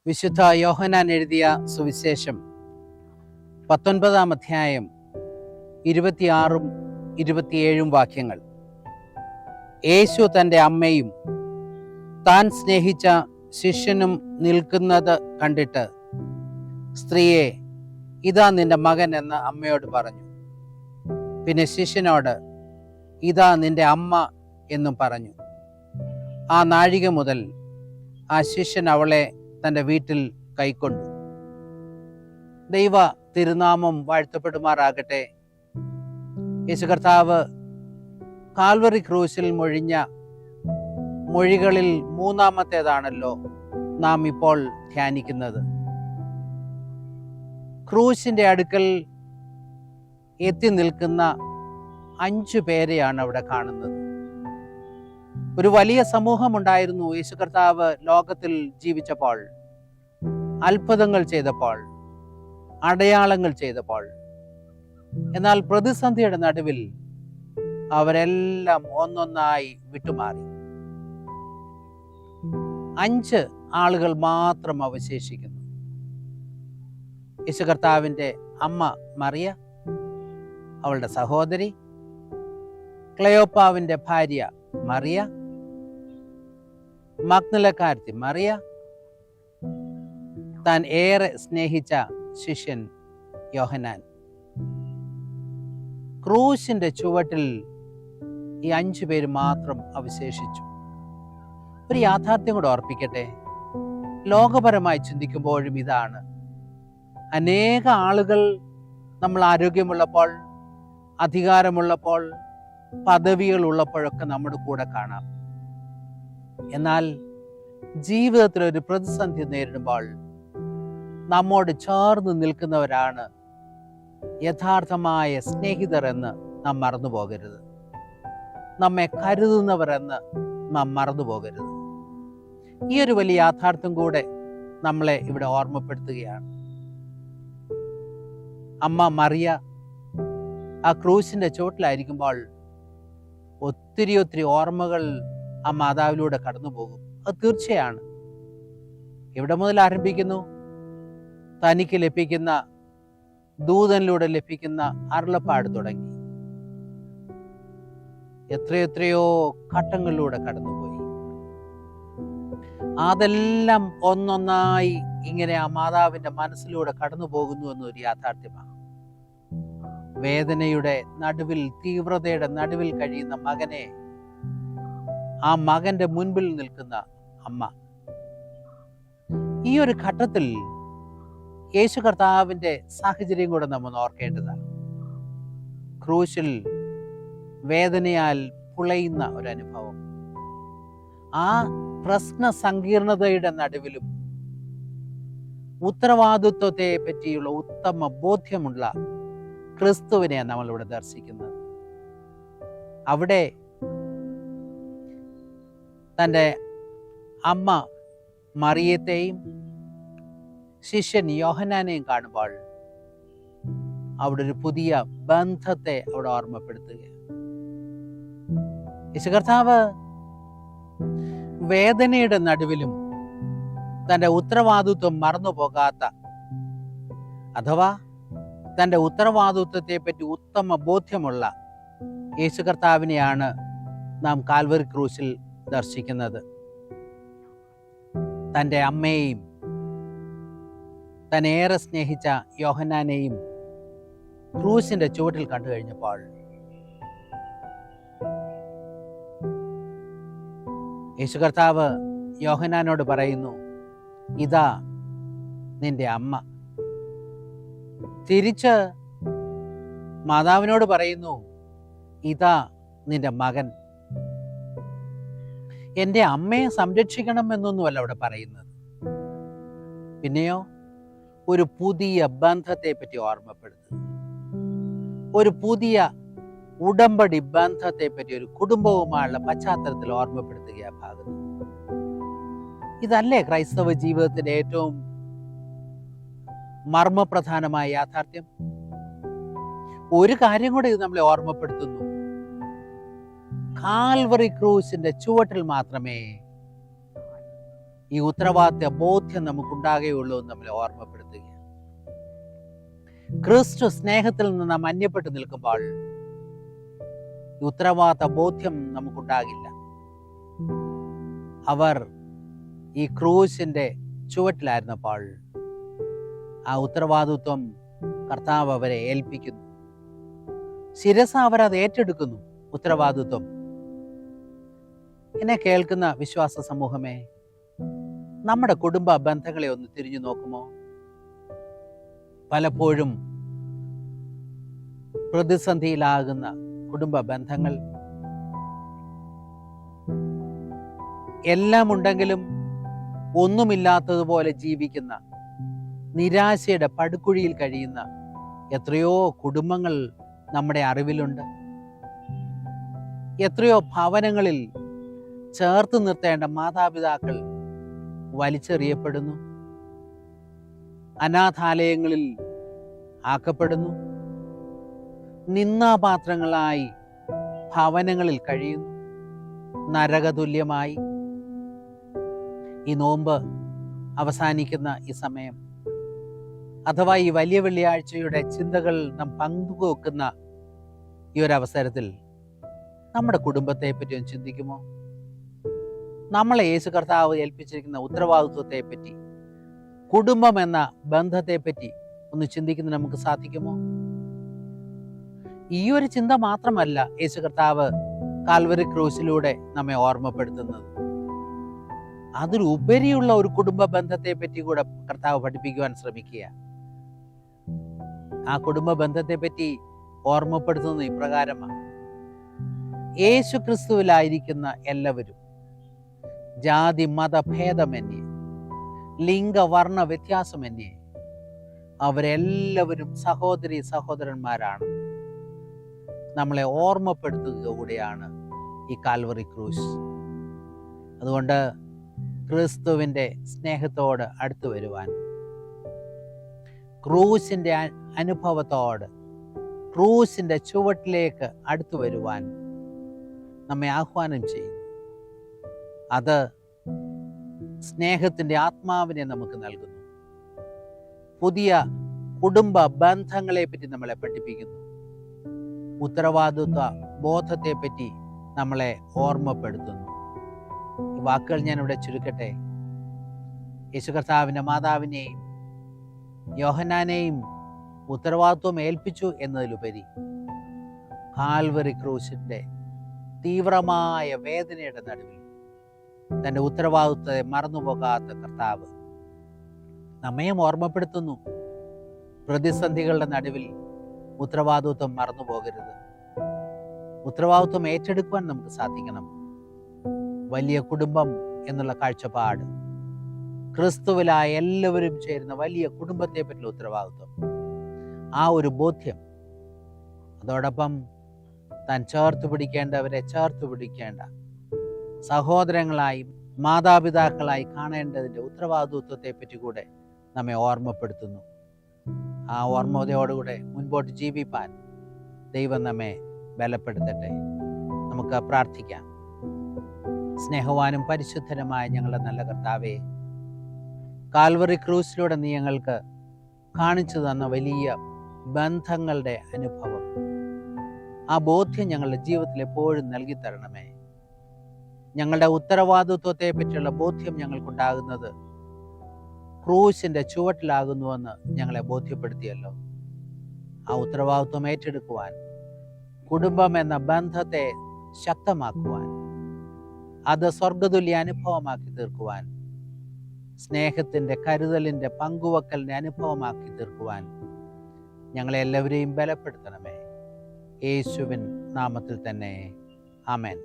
വിശുദ്ധ യോഹന്നാൻ എഴുതിയ സുവിശേഷം 19-ാം അധ്യായം 26-ഉം 27-ഉം വാക്യങ്ങൾ. യേശു തൻ്റെ അമ്മയും താൻ സ്നേഹിച്ച ശിഷ്യനും നിൽക്കുന്നത് കണ്ടിട്ട്, സ്ത്രീയെ, ഇതാ നിന്റെ മകൻ എന്ന് അമ്മയോട് പറഞ്ഞു. പിന്നെ ശിഷ്യനോട്, ഇതാ നിന്റെ അമ്മ എന്നും പറഞ്ഞു. ആ നാഴിക മുതൽ ആ ശിഷ്യൻ അവളെ തൻ്റെ വീട്ടിൽ കൈക്കൊണ്ടു. ദൈവ തിരുനാമം വാഴ്ത്തപ്പെടുമാറാകട്ടെ. യേശു കർത്താവ് കാൽവറി ക്രൂശിൽ മൊഴിഞ്ഞ മൊഴികളിൽ മൂന്നാമത്തേതാണല്ലോ നാം ഇപ്പോൾ ധ്യാനിക്കുന്നത്. ക്രൂശിൻ്റെ അടുക്കൽ എത്തി നിൽക്കുന്ന 5 പേരെയാണ് അവിടെ കാണുന്നത്. ഒരു വലിയ സമൂഹമുണ്ടായിരുന്നു യേശു കർത്താവ് ലോകത്തിൽ ജീവിച്ചപ്പോൾ, അത്ഭുതങ്ങൾ ചെയ്തപ്പോൾ, അടയാളങ്ങൾ ചെയ്തപ്പോൾ. എന്നാൽ പ്രതിസന്ധിയുടെ നടുവിൽ അവരെല്ലാം ഒന്നൊന്നായി വിട്ടുമാറി. 5 ആളുകൾ മാത്രം അവശേഷിക്കുന്നു. യേശു കർത്താവിൻ്റെ അമ്മ മറിയ, അവളുടെ സഹോദരി, ക്ലെയോപ്പാവിൻ്റെ ഭാര്യ മറിയ, മഗ്ദലക്കാരത്തി മറിയ, താൻ ഏറെ സ്നേഹിച്ച ശിഷ്യൻ യോഹന്നാൻ. ക്രൂശിന്റെ ചുവട്ടിൽ ഈ 5 പേര് മാത്രം അവശേഷിച്ചു. ഒരു യാഥാർത്ഥ്യം കൂടെ ഓർപ്പിക്കട്ടെ. ലോകപരമായി ചിന്തിക്കുമ്പോഴും ഇതാണ്. അനേക ആളുകൾ നമ്മൾ ആരോഗ്യമുള്ളപ്പോൾ, അധികാരമുള്ളപ്പോൾ, പദവികൾ ഉള്ളപ്പോഴൊക്കെ നമ്മുടെ കൂടെ കാണാം. എന്നാൽ ജീവിതത്തിൽ ഒരു പ്രതിസന്ധി നേരിടുമ്പോൾ നമ്മോട് ചേർന്ന് നിൽക്കുന്നവരാണ് യഥാർത്ഥമായ സ്നേഹിതർ എന്ന് നാം മറന്നു പോകരുത്. നമ്മെ കരുതുന്നവർ എന്ന് നാം മറന്നു പോകരുത്. ഈ ഒരു വലിയ യാഥാർത്ഥ്യം കൂടെ നമ്മളെ ഇവിടെ ഓർമ്മപ്പെടുത്തുകയാണ്. അമ്മ മറിയ ആ ക്രൂശിന്റെ ചോട്ടിലായിരിക്കുമ്പോൾ ഒത്തിരി ഓർമ്മകൾ ആ മാതാവിലൂടെ കടന്നു പോകും. അത് തീർച്ചയാണ്. എവിടെ മുതൽ ആരംഭിക്കുന്നു? തനിക്ക് ലഭിക്കുന്ന, ദൂതനിലൂടെ ലഭിക്കുന്ന അരുളപ്പാട് തുടങ്ങി എത്രയോ ഘട്ടങ്ങളിലൂടെ കടന്നുപോയി. അതെല്ലാം ഒന്നൊന്നായി ഇങ്ങനെ ആ മാതാവിന്റെ മനസ്സിലൂടെ കടന്നു പോകുന്നു എന്നൊരു യാഥാർത്ഥ്യമാണ്. വേദനയുടെ നടുവിൽ, തീവ്രതയുടെ നടുവിൽ കഴിയുന്ന മകനെ, ആ മകന്റെ മുൻപിൽ നിൽക്കുന്ന അമ്മ. ഈ ഒരു ഘട്ടത്തിൽ യേശു കർത്താവിന്റെ സാഹചര്യം കൂടെ നമ്മൾ ഓർക്കേണ്ടതാണ്. ക്രൂശിൽ വേദനയാൽ പുളയുന്ന ഒരനുഭവം. ആ പ്രശ്ന സങ്കീർണതയുടെ നടുവിലും ഉത്തരവാദിത്വത്തെ പറ്റിയുള്ള ഉത്തമ ബോധ്യമുള്ള ക്രിസ്തുവിനെയാണ് നമ്മളിവിടെ ദർശിക്കുന്നത്. അവിടെ തൻ്റെ അമ്മ മറിയത്തെയും ശിഷ്യൻ യോഹന്നാനെയും കാണുമ്പോൾ അവിടെ ഒരു പുതിയ ബന്ധത്തെ അവിടെ ഓർമ്മപ്പെടുത്തുകയാണ്. യേശു കർത്താവ് വേദനയുടെ നടുവിലും തൻ്റെ ഉത്തരവാദിത്വം മറന്നു പോകാത്ത, അഥവാ തൻ്റെ ഉത്തരവാദിത്വത്തെ പറ്റി ഉത്തമ ബോധ്യമുള്ള യേശു കർത്താവിനെയാണ് നാം കാൽവറി ക്രൂശിൽ ദർശിക്കുന്നത്. തൻ്റെ അമ്മയെയും താൻ ഏറെ സ്നേഹിച്ച യോഹന്നാനെയും ക്രൂശിന്റെ ചുവട്ടിൽ കണ്ടു കഴിഞ്ഞപ്പോൾ യേശു കർത്താവ് യോഹന്നാനോട് പറയുന്നു, ഇതാ നിന്റെ അമ്മ. തിരിച്ച് മാതാവിനോട് പറയുന്നു, ഇതാ നിന്റെ മകൻ. എൻ്റെ അമ്മയെ സംരക്ഷിക്കണം എന്നൊന്നുമല്ല അവിടെ പറയുന്നത്. പിന്നെയോ ഒരു പുതിയ ബന്ധത്തെ പറ്റി ഓർമ്മപ്പെടുത്തുന്നു. ഒരു പുതിയ ഉടമ്പടി ബന്ധത്തെ പറ്റി, ഒരു കുടുംബവുമായുള്ള പശ്ചാത്തലത്തിൽ ഓർമ്മപ്പെടുത്തുക ഭാഗത്ത്. ഇതല്ലേ ക്രൈസ്തവ ജീവിതത്തിന്റെ ഏറ്റവും മർമ്മപ്രധാനമായ യാഥാർത്ഥ്യം? ഒരു കാര്യം കൂടെ ഇത് നമ്മളെ ഓർമ്മപ്പെടുത്തുന്നു. കാൽവറി ക്രൂസിന്റെ ചുവട്ടിൽ മാത്രമേ ഈ ഉത്തരവാദിത്ത ബോധ്യം നമുക്കുണ്ടാകുകയുള്ളൂ എന്ന് നമ്മളെ ഓർമ്മപ്പെടുത്തുകയാണ്. ക്രിസ്തു സ്നേഹത്തിൽ നിന്ന് നാം അന്യപ്പെട്ടു നിൽക്കുമ്പോൾ ഈ ഉത്തരവാദിത്ത ബോധ്യം നമുക്കുണ്ടാകില്ല. അവർ ഈ ക്രൂശിന്റെ ചുവട്ടിലായിരുന്നപ്പോൾ ആ ഉത്തരവാദിത്വം കർത്താവ് അവരെ ഏൽപ്പിക്കുന്നു. ശിരസ അവരത് ഏറ്റെടുക്കുന്നു. ഉത്തരവാദിത്വം. എന്നെ കേൾക്കുന്ന വിശ്വാസ സമൂഹമേ, നമ്മുടെ കുടുംബ ബന്ധങ്ങളെ ഒന്ന് തിരിഞ്ഞു നോക്കുമോ? പലപ്പോഴും പ്രതിസന്ധിയിലാകുന്ന കുടുംബ ബന്ധങ്ങൾ, എല്ലാം ഉണ്ടെങ്കിലും ഒന്നുമില്ലാത്തതുപോലെ ജീവിക്കുന്ന, നിരാശയുടെ പടുകുഴിയിൽ കഴിയുന്ന എത്രയോ കുടുംബങ്ങൾ നമ്മുടെ അറിവിലുണ്ട്. എത്രയോ ഭവനങ്ങളിൽ ചേർത്ത് നിർത്തേണ്ട മാതാപിതാക്കൾ വലിച്ചെറിയപ്പെടുന്നു, അനാഥാലയങ്ങളിൽ ആക്കപ്പെടുന്നു, നിന്നാപാത്രങ്ങളായി ഭവനങ്ങളിൽ കഴിയുന്നു, നരകതുല്യമായി. ഈ നോമ്പ് അവസാനിക്കുന്ന ഈ സമയം, അഥവാ ഈ വലിയ വെള്ളിയാഴ്ചയുടെ ചിന്തകൾ നാം പങ്കുവെക്കുന്ന ഈ ഒരു അവസരത്തിൽ നമ്മുടെ കുടുംബത്തെ പറ്റി ഒന്ന് ചിന്തിക്കുമോ? നമ്മളെ യേശു കർത്താവ് ഏൽപ്പിച്ചിരിക്കുന്ന ഉത്തരവാദിത്വത്തെ പറ്റി, കുടുംബം എന്ന ബന്ധത്തെ പറ്റി ഒന്ന് ചിന്തിക്കുന്ന നമുക്ക് സാധിക്കുമോ? ഈ ഒരു ചിന്ത മാത്രമല്ല യേശു കർത്താവ് കാൽവരി ക്രൂശിലൂടെ നമ്മെ ഓർമ്മപ്പെടുത്തുന്നത്. അതിലുപരിയുള്ള ഒരു കുടുംബ ബന്ധത്തെ പറ്റി കൂടെ കർത്താവ് പഠിപ്പിക്കുവാൻ ശ്രമിക്കുക. ആ കുടുംബ ബന്ധത്തെ പറ്റി ഓർമ്മപ്പെടുത്തുന്നത് ഇപ്രകാരമാണ്: യേശു ക്രിസ്തുവിലായിരിക്കുന്ന എല്ലാവരും ജാതി മത ഭേദമന്യേ, ലിംഗവർണ്ണ വ്യത്യാസമന്യേ അവരെല്ലാവരും സഹോദരി സഹോദരന്മാരാണ്. നമ്മളെ ഓർമ്മപ്പെടുത്തുക കൂടിയാണ് ഈ കാൽവറി ക്രൂശ്. അതുകൊണ്ട് ക്രിസ്തുവിൻ്റെ സ്നേഹത്തോട് അടുത്തു വരുവാൻ, ക്രൂശിൻ്റെ അനുഭവത്തോട്, ക്രൂശിൻ്റെ ചുവട്ടിലേക്ക് അടുത്തു വരുവാൻ നമ്മെ ആഹ്വാനം ചെയ്യുന്നു. അത് സ്നേഹത്തിൻ്റെ ആത്മാവിനെ നമുക്ക് നൽകുന്നു. പുതിയ കുടുംബ ബന്ധങ്ങളെ പറ്റി നമ്മളെ പഠിപ്പിക്കുന്നു. ഉത്തരവാദിത്വ ബോധത്തെ പറ്റി നമ്മളെ ഓർമ്മപ്പെടുത്തുന്നു. ഈ വാക്കുകൾ ഞാൻ ഇവിടെ ചുരുക്കട്ടെ. യേശു കർത്താവിൻ്റെ മാതാവിനെയും യോഹന്നാനെയും ഉത്തരവാദിത്വം ഏൽപ്പിച്ചു എന്നതിലുപരി കാൽവറി ക്രൂശിന്റെ തീവ്രമായ വേദനയുടെ നടുവിൽ തൻ്റെ ഉത്തരവാദിത്വത്തെ മറന്നുപോകാത്ത കർത്താവ് നമ്മയും ഓർമ്മപ്പെടുത്തുന്നു. പ്രതിസന്ധികളുടെ നടുവിൽ ഉത്തരവാദിത്വം മറന്നു പോകരുത്. ഉത്തരവാദിത്വം ഏറ്റെടുക്കുവാൻ നമുക്ക് സാധിക്കണം. വലിയ കുടുംബം എന്നുള്ള കാഴ്ചപ്പാട്, ക്രിസ്തുവിലായ എല്ലാവരും ചേരുന്ന വലിയ കുടുംബത്തെ പറ്റിയുള്ള ഉത്തരവാദിത്വം, ആ ഒരു ബോധ്യം, അതോടൊപ്പം താൻ ചേർത്ത് പിടിക്കേണ്ടവരെ ചേർത്ത് പിടിക്കേണ്ട സഹോദരങ്ങളായി മാതാപിതാക്കളായി കാണേണ്ടതിൻ്റെ ഉത്തരവാദിത്വത്തെ പറ്റി കൂടെ നമ്മെ ഓർമ്മപ്പെടുത്തുന്നു. ആ ഓർമ്മയോടുകൂടെ മുൻപോട്ട് ജീവിപ്പാൻ ദൈവം നമ്മെ ബലപ്പെടുത്തട്ടെ. നമുക്ക് പ്രാർത്ഥിക്കാം. സ്നേഹവാനും പരിശുദ്ധനുമായ ഞങ്ങളുടെ നല്ല കർത്താവേ, കാൽവറി ക്രൂസിലൂടെ നീ ഞങ്ങൾക്ക് കാണിച്ചു തന്ന വലിയ ബന്ധങ്ങളുടെ അനുഭവം, ആ ബോധ്യം ഞങ്ങളുടെ ജീവിതത്തിൽ എപ്പോഴും നൽകി തരണമേ. ഞങ്ങളുടെ ഉത്തരവാദിത്വത്തെ പറ്റിയുള്ള ബോധ്യം ഞങ്ങൾക്കുണ്ടാകുന്നത് ക്രൂശിന്റെ ചുവട്ടിലാകുന്നുവെന്ന് ഞങ്ങളെ ബോധ്യപ്പെടുത്തിയല്ലോ. ആ ഉത്തരവാദിത്വം ഏറ്റെടുക്കുവാൻ, കുടുംബം എന്ന ബന്ധത്തെ ശക്തമാക്കുവാൻ, അത് സ്വർഗതുല്യ അനുഭവമാക്കി തീർക്കുവാൻ, സ്നേഹത്തിന്റെ കരുതലിന്റെ പങ്കുവെക്കലിന്റെ അനുഭവമാക്കി തീർക്കുവാൻ ഞങ്ങളെല്ലാവരെയും ബലപ്പെടുത്തണമേ. യേശുവിൻ നാമത്തിൽ തന്നെ. ആമേൻ.